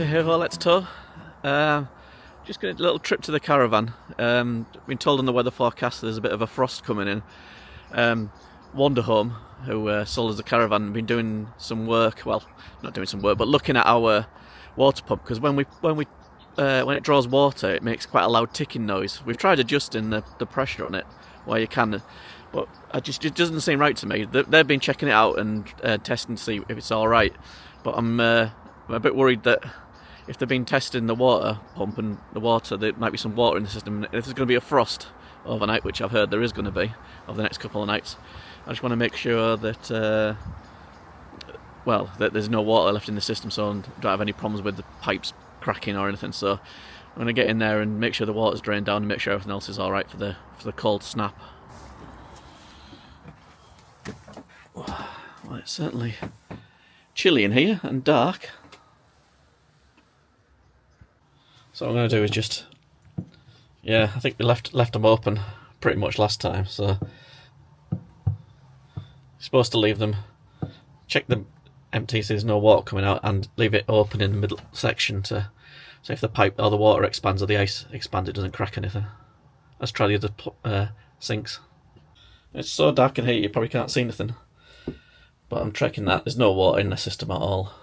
to Hey Ho, Let's Tow. Just going a little trip to the caravan. Been told on the weather forecast there's a bit of a frost coming in. Wanderhome, who sold us the caravan, been doing some work. Well, not doing some work, but looking at our water pump, because when it draws water, it makes quite a loud ticking noise. We've tried adjusting the pressure on it where you can, but it doesn't seem right to me. They've been checking it out and testing to see if it's all right. But I'm a bit worried that if they've been testing the water pump and the water, there might be some water in the system. If there's going to be a frost overnight, which I've heard there is going to be over the next couple of nights, I just want to make sure that that there's no water left in the system, so I don't have any problems with the pipes cracking or anything. So I'm going to get in there and make sure the water's drained down and make sure everything else is all right for the cold snap. Well, it's certainly chilly in here and dark. So what I'm going to do is just, I think we left them open pretty much last time, so you're supposed to leave them, check them empty so there's no water coming out, and leave it open in the middle section so if the pipe or the water expands or the ice expands, it doesn't crack anything. Let's try the other sinks. It's so dark in here you probably can't see anything, but I'm checking that there's no water in the system at all.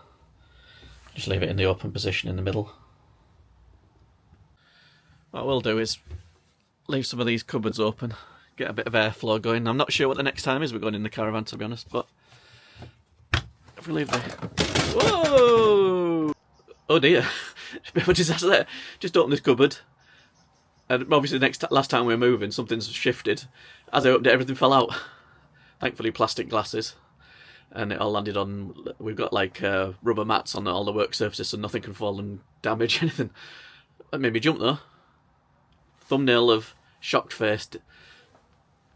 Just leave it in the open position in the middle. What we'll do is leave some of these cupboards open, get a bit of airflow going. I'm not sure what the next time is we're going in the caravan, to be honest, but if we leave the... Whoa! Oh dear, a bit of a disaster there. Just open this cupboard, and obviously last time we were moving, something's shifted. As I opened it, everything fell out. Thankfully plastic glasses, and it all landed on... We've got like rubber mats on all the work surfaces, so nothing can fall and damage anything. That made me jump though. Thumbnail of shocked faced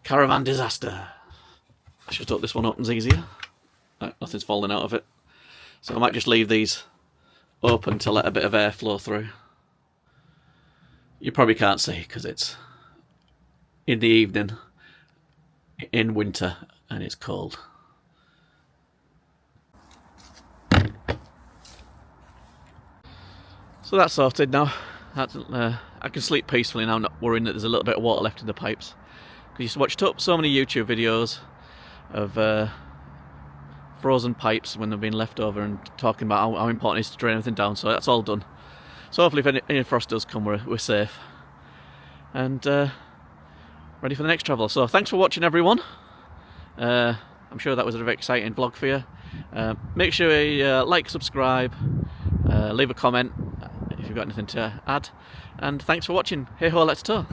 caravan disaster. I should hope this one opens easier. Nothing's falling out of it. So I might just leave these open to let a bit of air flow through. You probably can't see because it's in the evening in winter and it's cold. So that's sorted now. I can sleep peacefully now, not worrying that there's a little bit of water left in the pipes. Because I used to watch so many YouTube videos of frozen pipes when they've been left over and talking about how important it is to drain everything down. So that's all done. So hopefully if any frost does come, we're safe. And ready for the next travel. So thanks for watching, everyone. I'm sure that was a very exciting vlog for you. Make sure you like, subscribe, leave a comment if you've got anything to add, and thanks for watching. Hey ho, let's tow.